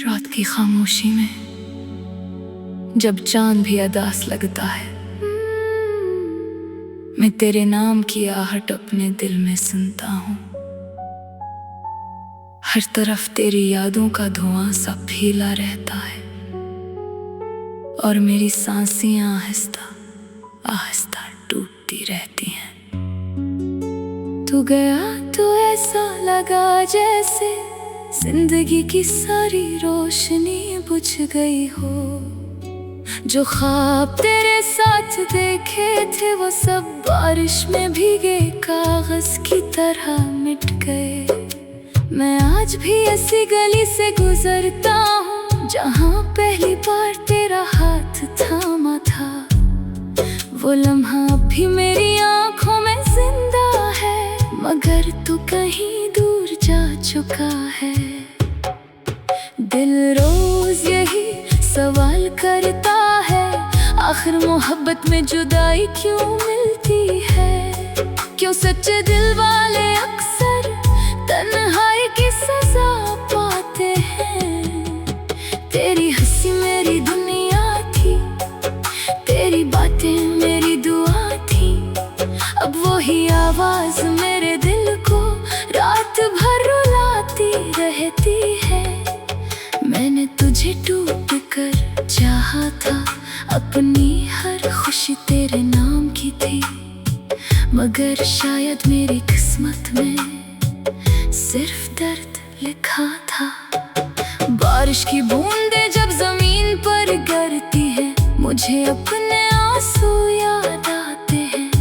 रात की खामोशी में जब चांद भी अदास लगता है, मैं तेरे नाम की आहट अपने दिल में सुनता हूँ। हर तरफ तेरी यादों का धुआं सा फैला रहता है और मेरी सांसियां आहिस्ता आहिस्ता टूटती रहती हैं। तू गया तो ऐसा लगा जैसे जिंदगी की सारी रोशनी बुझ गई हो। जो ख्वाब तेरे साथ देखे थे वो सब बारिश में भीगे कागज की तरह मिट गए। मैं आज भी ऐसी गली से गुजरता हूँ जहाँ पहली बार तेरा हाथ थामा था। वो लम्हा भी मेरी आंखों में जिंदा है, मगर तू कहीं दूर जा चुका है। दिल रोज यही सवाल करता है, आखिर मोहब्बत में जुदाई क्यों मिलती है? क्यों सच्चे दिल वाले अक्सर तन्हाई की सजा पाते हैं? तेरी हंसी मेरी दुनिया थी, तेरी बातें मेरी दुआ थी। अब वही आवाज मेरे दिल को रात भर रुलाती रहती है। मैंने तुझे डूब कर चाहा था, अपनी हर खुशी तेरे नाम की थी, मगर शायद मेरी किस्मत में सिर्फ दर्द लिखा था। बारिश की बूंदें जब जमीन पर गिरती है, मुझे अपने आंसू याद आते हैं।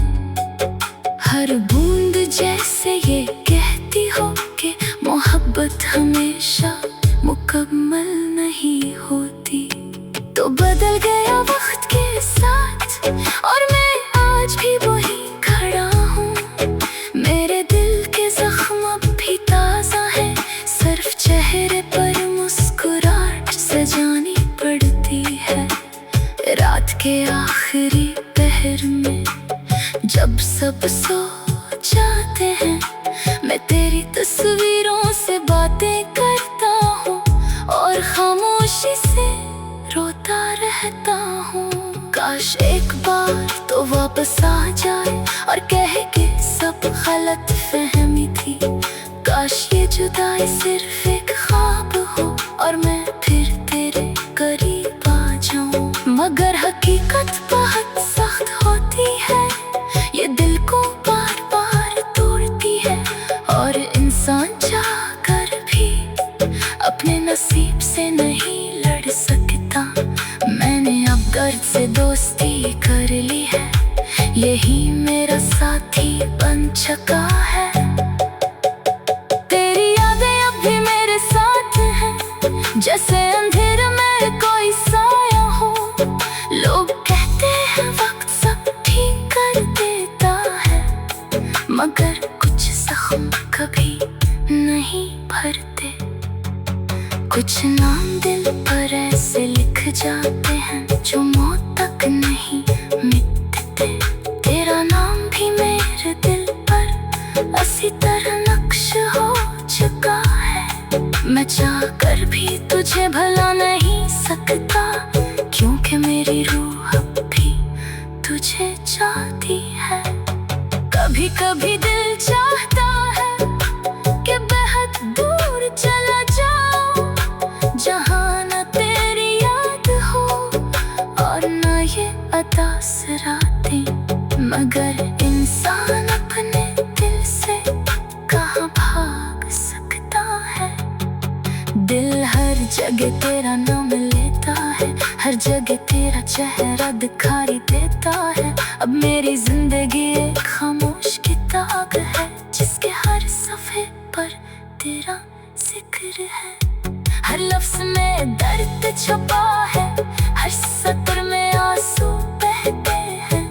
हर बूंद जैसे ये कहती हो कि मोहब्बत हमेशा मुकम्मल नहीं होती। तो बदल गया वक्त के साथ और मैं आज भी वही खड़ा हूँ। मेरे दिल के जख्म अब भी ताजा है, सिर्फ चेहरे पर मुस्कुराहट सजानी पड़ती है। रात के आखिरी पहर में जब सब सो जाते हैं, मैं तेरी तस्वीरों से बातें करता हूँ और खामोशी से रोता रहता हूँ। काश एक बार तो वापस आ जाए और कहे कि सब गलत फहमी थी। काश ये जुदाई सिर्फ एक ख्वाब हो और मैं फिर तेरे करीब आ जाऊँ। मगर हकीकत बहुत सख्त होती है, ये दिल को बार बार तोड़ती है और इंसान चाह कर भी अपने नसीब से नहीं लड़ सकता। मैंने अब दर्द से दोस्ती कर ली है, यही मेरा साथी बन चुका है। तेरी यादें अब भी मेरे साथ हैं, जैसे अंधेरे में कोई साया हो। लोग कहते हैं वक्त सब ठीक कर देता है, मगर कुछ जख्म कभी नहीं भरते। कुछ नाम दिल पर ऐसे लिख जाते हैं जो मौत तक नहीं मिटते। तेरा नाम भी मेरे दिल पर इसी तरह नक्श हो चुका है। मैं चाह कर भी तुझे भला नहीं सकता, क्योंकि मेरी रूह अब भी तुझे चाहती है। कभी कभी दिल चाहता है कि बेहद दूर चला जाऊं, जहाँ न तेरी याद हो और न ये अदास रातें। मगर इंसान अपने दिल से कहाँ भाग सकता है? दिल हर जगह तेरा नाम लेता है, हर जगह तेरा चेहरा दिखाई देता है। अब मेरी जिंदगी एक खामोश किताब है, जिसके हर सफ़े पर तेरा जिक्र है। हर लफ्ज़ में दर्द छुपा है, हर सत्र में आंसू बहते हैं।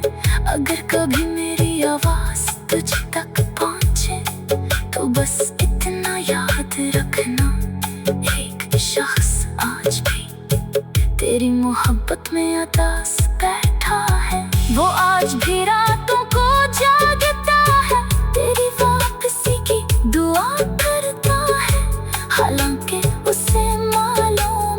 अगर कभी मेरी आवाज़ तुझ तक पहुँचे तो बस इतना याद रखना, एक शख्स आज भी तेरी मोहब्बत में अदास बैठा है। वो आज भी रातों को जागता है, तेरी वापसी की दुआ करता है। हालांकि उसे मालूम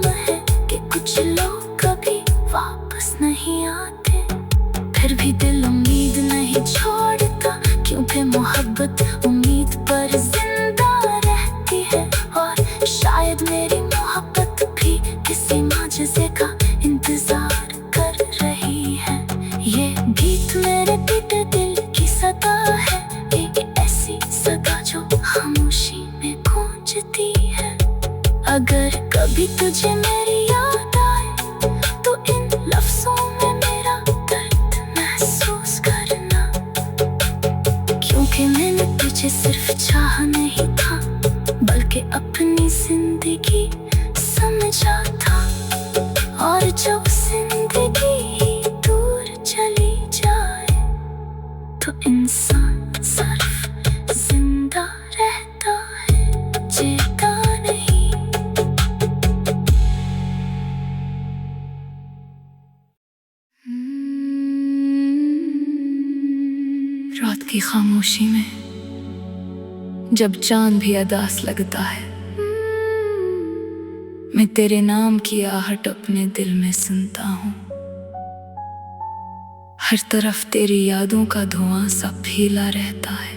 पर जिंदा रहती है। और शायद मेरी मोहब्बत भी किसी माजज़े का इंतजार कर रही है। ये गीत मेरे टूटे दिल की सदा है, एक ऐसी सदा जो खामोशी में गूंजती है। अगर कभी तुझे मेरी याद आए तो इन लफ्जों में मेरा दर्द महसूस करना, क्योंकि मैंने तुझे सिर्फ चाहा नहीं था, बल्कि अपनी जिंदगी समझा था। और जब जिंदगी दूर चली जाए तो इंसान सिर्फ जिंदा रहता है, जीता नहीं। रात की खामोशी में जब चांद भी अदास लगता है, मैं तेरे नाम की आहट अपने दिल में सुनता हूँ। हर तरफ तेरी यादों का धुआं सा फैला रहता है,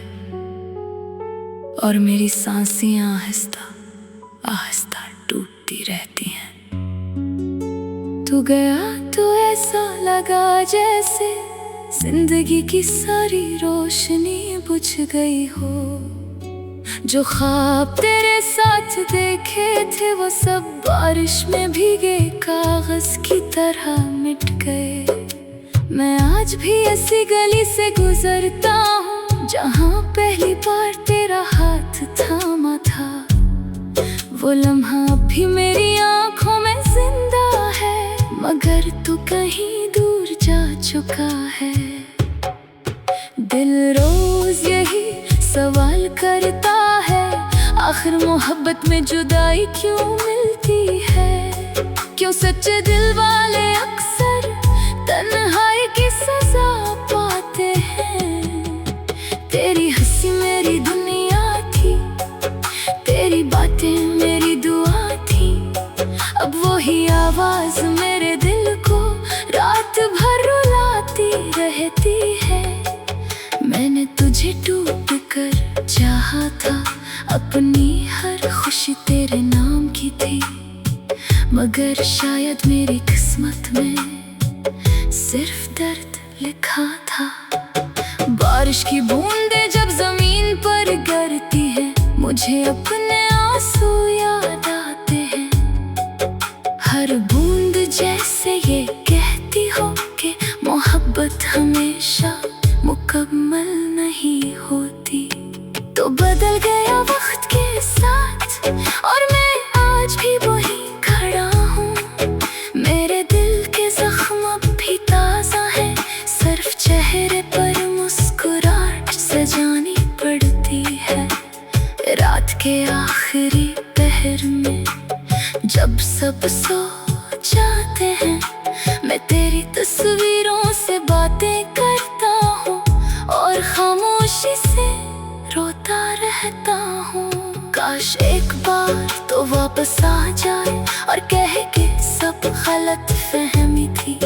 और मेरी सांसें आहिस्ता आहिस्ता टूटती रहती हैं। तू गया तो ऐसा लगा जैसे जिंदगी की सारी रोशनी बुझ गई हो। जो ख्वाब तेरे साथ देखे थे वो सब बारिश में भीगे कागज की तरह मिट गए। मैं आज भी ऐसी गली से गुजरता हूँ जहाँ पहली बार तेरा हाथ थामा था। वो लम्हा अब भी मेरी आंखों में जिंदा है, मगर तू कहीं दूर जा चुका है। दिल रोज यही सवाल करता है, आखिर मोहब्बत में जुदाई क्यों मिलती है? क्यों सच्चे दिल वाले अक्सर तन्हाई की सजा पाते हैं? तेरी हंसी मेरी दुनिया थी, तेरी बातें मेरी दुआ थी। अब वही आवाज मेरे दिल को रात भर रुलाती रहती है। मैंने तुझे टूट कर चाहा था, अपनी हर खुशी तेरे नाम की थी, मगर शायद मेरी किस्मत में सिर्फ दर्द लिखा था। बारिश की बूंदें जब जमीन पर गिरती है, मुझे अपने आंसू याद आते हैं। हर बूंद जैसे ये कहती हो कि मोहब्बत हमेशा मुकम्मल नहीं होती। तो बदल गया वक्त के साथ और मैं आज भी वही खड़ा हूँ। मेरे दिल के जख्म अब भी ताज़ा है, सिर्फ चेहरे पर मुस्कुराहट सजानी पड़ती है। रात के आखिरी पहर में जब सब सो जाते हैं, मैं तेरी तस्वीरों से बातें करता हूँ और खामोशी से रोता रहता हूँ। काश एक बार तो वापस आ जाए और कहे कि सब गलत फहमी थी।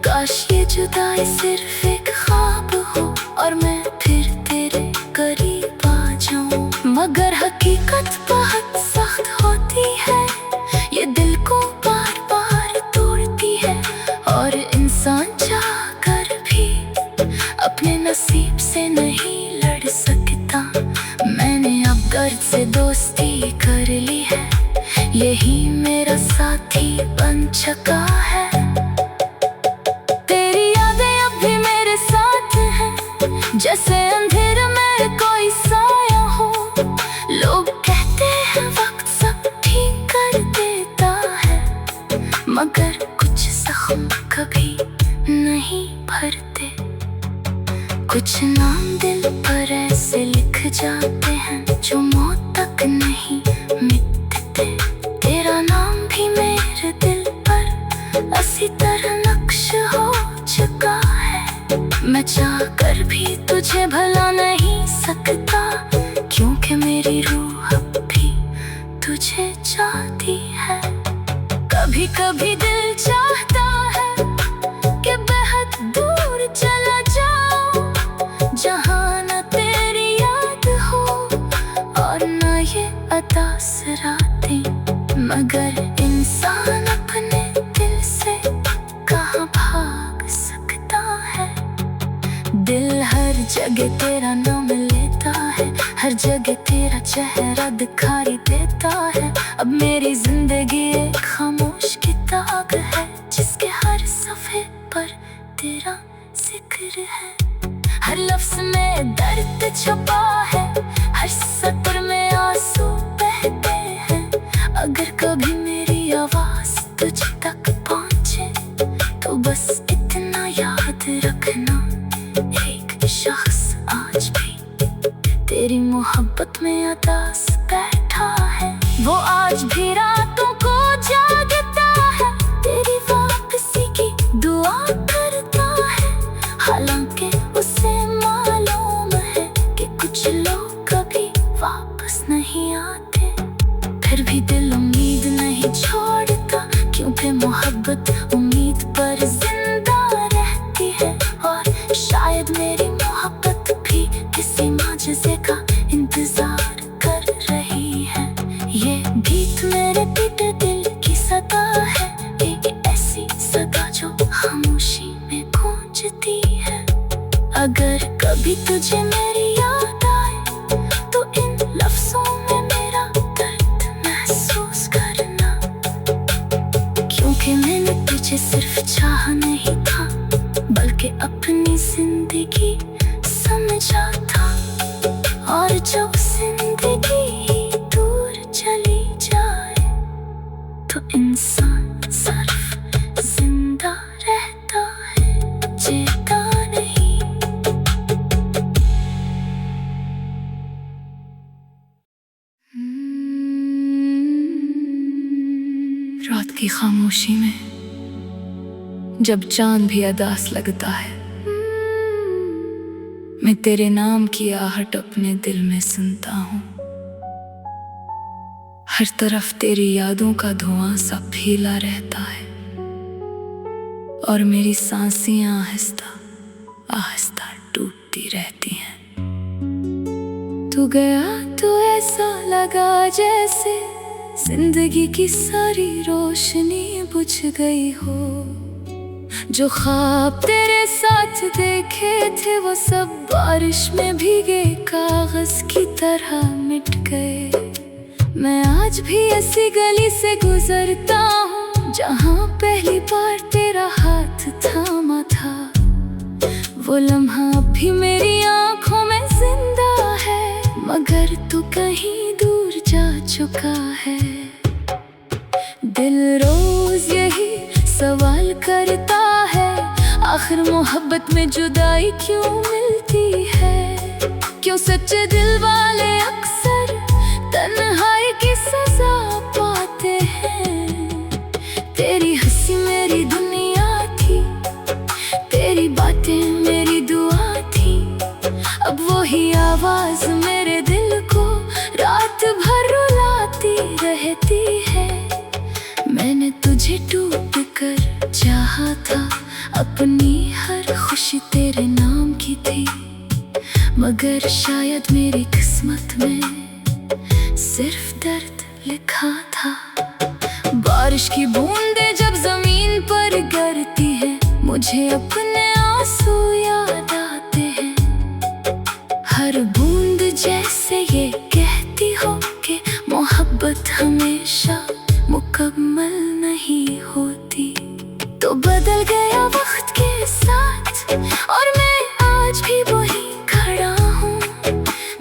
काश ये जुदाई सिर्फ एक ख्वाब हो और मैं फिर तेरे करीब आ जाऊँ। मगर हकीकत बहुत सख्त होती है, ये दिल को बार बार तोड़ती है, और इंसान चाह कर भी अपने नसीब से नहीं लड़ सकता। मैंने अब दर्द से दोस्ती कर ली है, यही मेरा साथी बन चुका है। तेरी यादें अब भी मेरे साथ हैं, जैसे अंधेरे में कोई साया हो। लोग कहते हैं वक्त सब ठीक कर देता है, मगर कुछ जख्म कभी नहीं भरते। कुछ नाम दिल पर ऐसे लिख जाते हैं जो मौत तक नहीं मिटते। तेरा नाम भी मेरे दिल पर अच्छी तरह नक्श हो चुका है। मैं चाह कर भी तुझे भला नहीं सकता, क्योंकि मेरी रूह अब भी तुझे चाहती है। कभी कभी दिल चाहता है कि बेहद दूर चला जाऊं, जहाँ न तेरी याद हो ये अदास रातें, मगर इंसान अपने दिल से कहाँ भाग सकता है। दिल हर जगह तेरा नाम लेता है, हर जगह तेरा चेहरा दिखाई देता है। अब मेरी जिंदगी एक खामोश किताब है, जिसके हर सफ़े पर तेरा जिक्र है। हर लफ्ज़ में दर्द छुपा है, हर सत्र में आंसू बहते हैं। अगर कभी मेरी आवाज़ तुझ तक पहुँचे तो बस इतना याद रखना, एक शख्स आज भी तेरी मोहब्बत में अदास बैठा है। वो आज भी रातों को जागता है, तेरी वापसी की दुआ करता है। हालांकि उसे मालूम है कि कुछ लोग कभी वापस नहीं आते, फिर भी दिल उम्मीद नहीं छोड़ता, क्योंकि मोहब्बत उम्मीद पर जिंदा रहती है। और शायद मेरी मोहब्बत भी किसी माजज़े का इंतजार कर रही है। ये गीत मेरे टूटे दिल की सदा है, एक ऐसी सदा जो खामोशी में गूंजती है। अगर कभी तुझे मेरी याद आए तो इन लफ्ज़ों में मेरा दर्द महसूस करना, क्योंकि मैंने तुझे सिर्फ चाहा नहीं था, बल्कि अपनी जिंदगी समझा था। और जब जिंदगी ही दूर चली जाए तो इंसान सिर्फ जिंदा रहता है, जीता नहीं। रात की खामोशी में जब चांद भी अदास लगता है, मैं तेरे नाम की आहट अपने दिल में सुनता हूँ। हर तरफ तेरी यादों का धुआं सा फैला रहता है, और मेरी सांसें आहिस्ता आहिस्ता टूटती रहती हैं। तू गया तो ऐसा लगा जैसे जिंदगी की सारी रोशनी बुझ गई हो। जो ख्वाब तेरे साथ देखे थे वो सब बारिश में भीगे कागज की तरह मिट गए। मैं आज भी ऐसी गली से गुजरता हूँ जहाँ पहली बार तेरा हाथ थामा था। वो लम्हा अब भी मेरी आंखों में जिंदा है, मगर तू कहीं दूर जा चुका है। दिल रोज यही सवाल करता है, आखिर मोहब्बत में जुदाई क्यों मिलती है। क्यों सच्चे दिल वाले अक्सर तन्हाई की सजा पाते हैं। तेरी हंसी मेरी दुनिया थी, तेरी बातें मेरी दुआ थी। अब वही आवाज मेरे दिल को रात भर रुलाती रहती है। मैंने तुझे डूब कर चाहा था, अपनी हर खुशी तेरे नाम की थी, मगर शायद मेरी किस्मत में सिर्फ दर्द लिखा था। बारिश की बूंदें जब जमीन पर गिरती है, मुझे अपने आंसू याद आते हैं। हर बूंद जैसे ये कहती हो कि मोहब्बत हमेशा मुकम्मल नहीं होती। तो बदल गया वक्त के साथ और मैं आज भी वही खड़ा हूँ।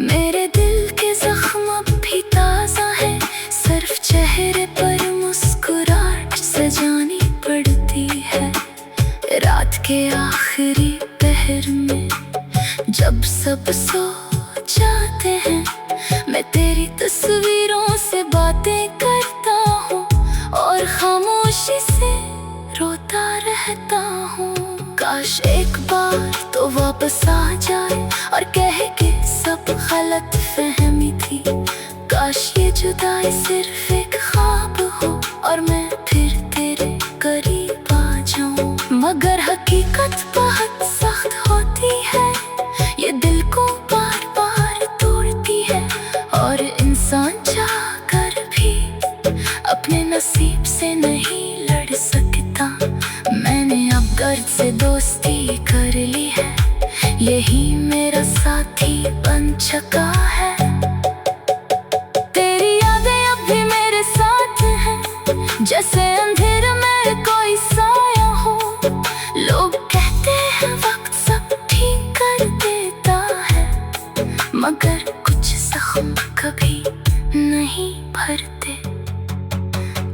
मेरे दिल के जख्म अब भी ताज़ा है, सिर्फ चेहरे पर मुस्कुराहट सजानी पड़ती है। रात के आखिरी पहर में जब सब सो जाते हैं, मैं तेरी तस्वीरों से बातें करता हूँ और खामोशी से रोता रहता हूँ। काश एक बार तो वापस आ जाए और कहे कि सब गलत फहमी थी। काश ये जुदाई सिर्फ एक ख्वाब हो और मैं फिर तेरे करीब आ जाऊं। मगर हकीकत बहुत सख्त होती है, ये दिल को बार बार तोड़ती है और इंसान इंसान चाह कर भी अपने नसीब से नहीं लड़ सकता। मैंने अब दर्द से दोस्ती कर ली है, यही मेरा साथी बन चुका है। तेरी यादें अब भी मेरे साथ हैं, जैसे अंधेरे में कोई साया हो। लोग कहते हैं वक्त सब ठीक कर देता है, मगर कुछ जख्म कभी नहीं भरते।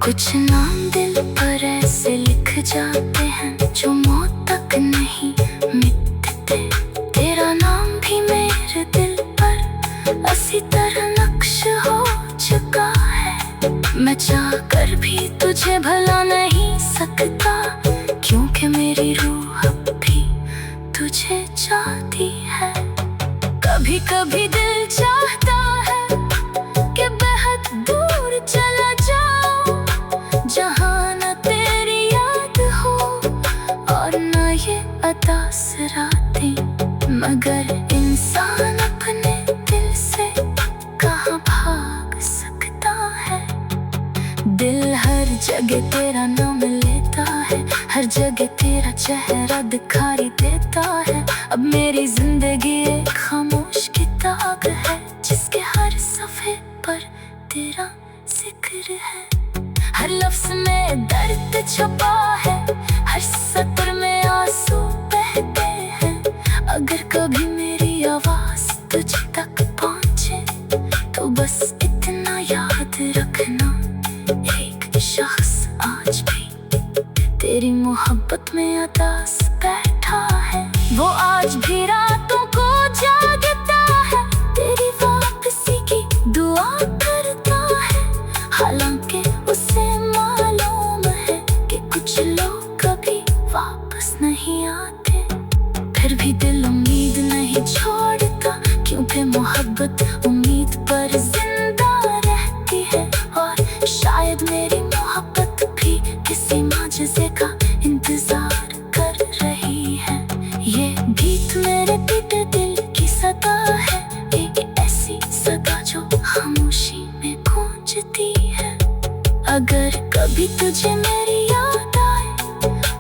कुछ नाम दिल पर ऐसे लिख जाते हैं जो मौत तक नहीं मिटते। तेरा नाम भी मेरे दिल पर इसी तरह नक्श हो चुका है। मैं चाह कर भी तुझे भला नहीं सकता, क्योंकि मेरी रूह अब भी तुझे चाहती है। कभी कभी दिल चाहता है कि बेहद दूर चला जाऊं, जहाँ न तेरी याद हो और न ये अदास रातें। मगर इंसान अपने दिल से कहाँ भाग सकता है। दिल हर जगह तेरा नाम लेता है, हर जगह तेरा चेहरा दिखाई देता है। अब मेरी जिंदगी एक खामोश किताब है, जिसके हर सफ़े पर तेरा जिक्र है। हर लफ्ज़ में दर्द छुपा है, हर सत्र में आंसू बहते हैं। अगर कभी मेरी आवाज़ तुझ तक पहुँचे तो बस इतना याद रखना, एक शख्स आज भी तेरी मोहब्बत में उदास बैठा है। वो आज भी रातों को जागता है, तेरी वापसी की दुआ करता है। हालांकि उसे मालूम है कि कुछ लोग कभी वापस नहीं आते, फिर भी दिल उम्मीद नहीं छोड़ता, क्योंकि मोहब्बत उम्मीद पर जिंदा रहती है। और शायद मेरी मोहब्बत भी किसी माजज़े का इंतजार कर रही है। ये गीत मेरे टूटे दिल की सदा है, एक ऐसी सदा जो खामोशी में गूंजती है। अगर कभी तुझे मेरी याद आए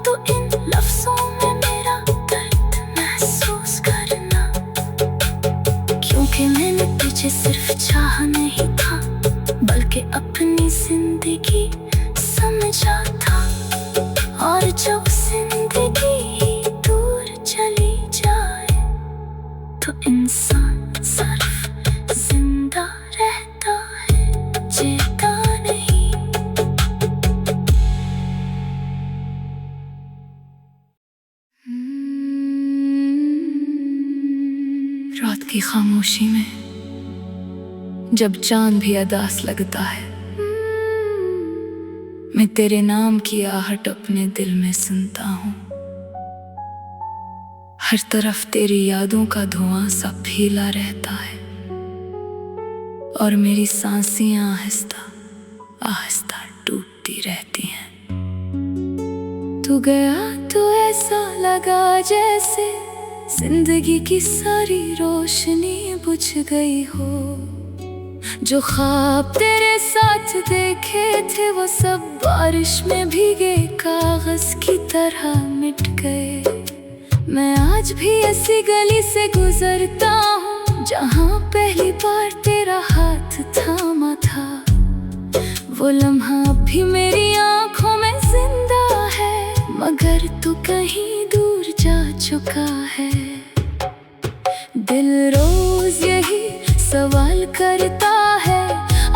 तो इन लफ्ज़ों में मेरा दर्द महसूस करना, क्योंकि मैंने तुझे सिर्फ चाहा नहीं था, बल्कि अपनी जिंदगी समझा था। और जब जिंदगी दूर चली जाए तो इंसान सिर्फ जिंदा रहता है, जीता नहीं। रात की खामोशी में जब चांद भी अदास लगता है, मैं तेरे नाम की आहट अपने दिल में सुनता हूँ। हर तरफ तेरी यादों का धुआं सा फैला रहता है, और मेरी सांसें आहिस्ता आहिस्ता टूटती रहती हैं। तू गया तो ऐसा लगा जैसे जिंदगी की सारी रोशनी बुझ गई हो। जो ख्वाब तेरे साथ देखे थे वो सब बारिश में भीगे कागज की तरह मिट गए। मैं आज भी ऐसी गली से गुजरता हूँ जहाँ पहली बार तेरा हाथ थामा था। वो लम्हा अब भी मेरी आंखों में जिंदा है, मगर तू कहीं दूर जा चुका है। दिल रोज यही सवाल करता है,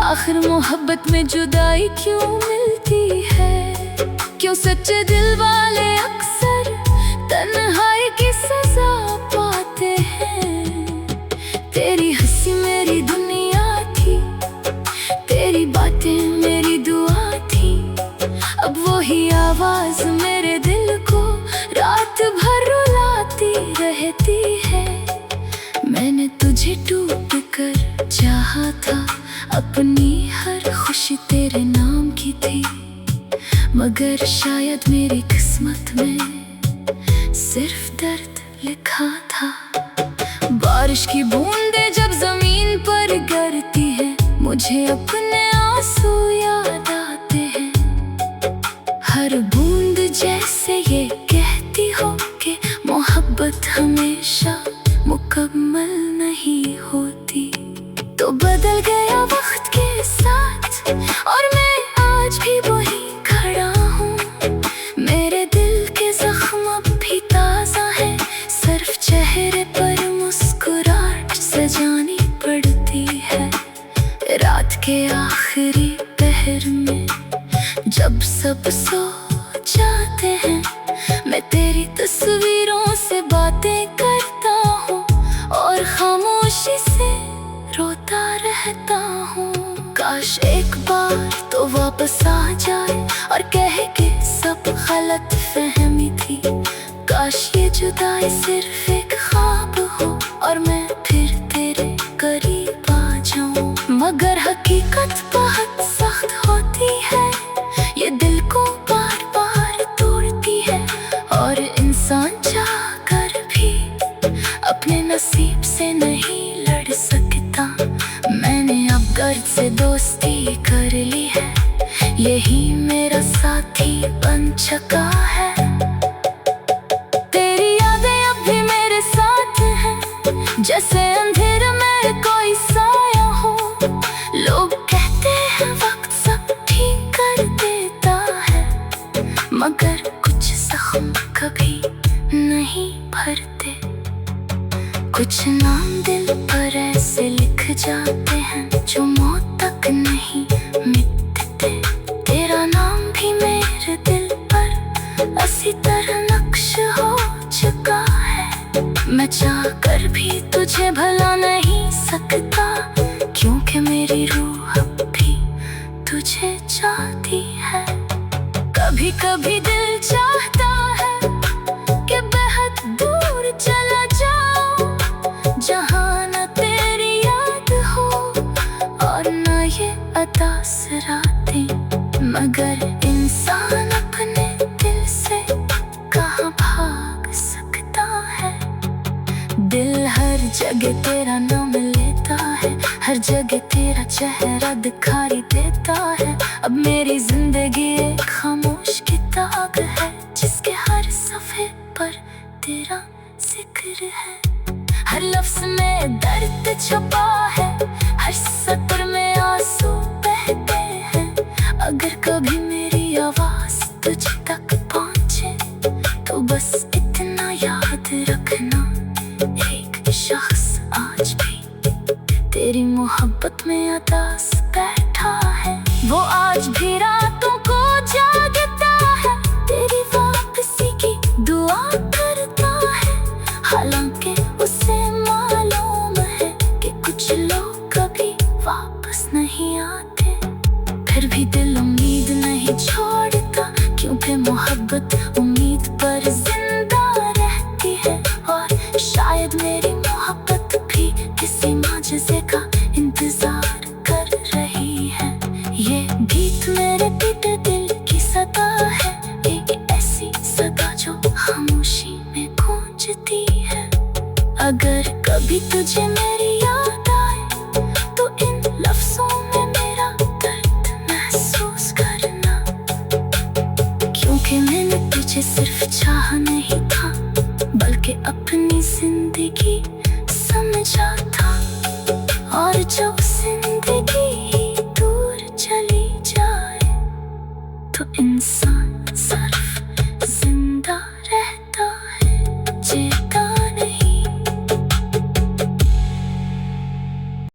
आखिर मोहब्बत में जुदाई क्यों मिलती है। क्यों सच्चे दिल वाले अक्सर तन्हाई की सजा पाते हैं। तेरी हंसी मेरी दुनिया थी, तेरी बातें मेरी दुआ थी। अब वही आवाज मेरे दिल को रात भर रुलाती रहती है। मैंने तुझे डूब कर चाहा था, अपनी हर खुशी तेरे नाम की थी, मगर शायद मेरी किस्मत में सिर्फ दर्द लिखा था। बारिश की बूंदें जब जमीन पर गिरती है, मुझे अपने आंसू याद आते हैं, हर बूंद जैसे ये कहती हो कि मोहब्बत हमेशा मुकम्मल नहीं होती। तो बदल गया वक्त के साथ और मैं आज भी वही खड़ा हूँ। मेरे दिल के जख्म अब भी ताज़ा है, सिर्फ चेहरे पर मुस्कुराहट सजानी पड़ती है। रात के आखिरी पहर में जब सब सो जाते हैं, मैं तेरी तस्वीरों से बातें करता हूँ और खामोशी से रोता रहता हूँ। काश एक बार तो वापस आ जाए और कहे कि सब गलत फहमी थी। काश ये जुदाई सिर्फ एक ख्वाब हो और मैं फिर तेरे करीब आ जाऊं। मगर हकीकत बहुत सख्त होती है, ये दिल को बार बार तोड़ती है और इंसान चाहकर भी अपने नसीब से नहीं लड़ सकता। मैंने अब दर्द से दोस्ती कर ली है, यही मेरा साथी बन चुका है। तेरी यादें अब भी मेरे साथ हैं, जैसे अंधेरे में कोई साया हो। लोग कहते हैं वक्त सब ठीक कर देता है, मगर कुछ जख्म कभी नहीं भरते। कुछ नाम दिल पर ऐसे लिख जाते हैं जो मौत तक नहीं मिटते। तेरा नाम भी मेरे दिल पर इसी तरह नक्श हो चुका है। मैं चाह कर भी तुझे भला नहीं सकता, क्योंकि मेरी रूह अब भी तुझे चाहती है। कभी कभी दिल चाहता है कि बेहद दूर चला जाऊं, जहां न तेरी याद हो और न ये अदास रातें। मगर इंसान अपने दिल से कहाँ भाग सकता है। दिल हर जगह तेरा नाम लेता है, हर जगह तेरा चेहरा दिखाई देता है। अब मेरी जिंदगी एक खामोश किताब है, जिसके हर सफ़े पर तेरा जिक्र है। हर लफ्ज़ में दर्द छुपा है, हर सत्र में आंसू बहते हैं। अगर कभी मेरी आवाज़ तुझ तक पहुँचे तो बस इतना याद रखना, एक शख्स आज भी तेरी मोहब्बत में अदास बैठा है। वो आज भी रातों को जागता है, तेरी वापसी की दुआ करता है। हालांकि उसे मालूम है कि कुछ लोग कभी वापस नहीं आते, फिर भी दिल उम्मीद नहीं छोड़ता, क्योंकि मोहब्बत उम्मीद पर जिंदा रहती है। और शायद मेरी मोहब्बत भी किसी माजज़े का इंतजार कर रही है। ये गीत मेरे टूटे दिल की सदा है, एक ऐसी सदा जो खामोशी में गूंजती है। अगर कभी तुझे मेरी याद आए तो इन लफ्ज़ों में मेरा दर्द महसूस करना, क्योंकि मैंने तुझे सिर्फ चाहा नहीं था, बल्कि अपनी जिंदगी समझा था। और जब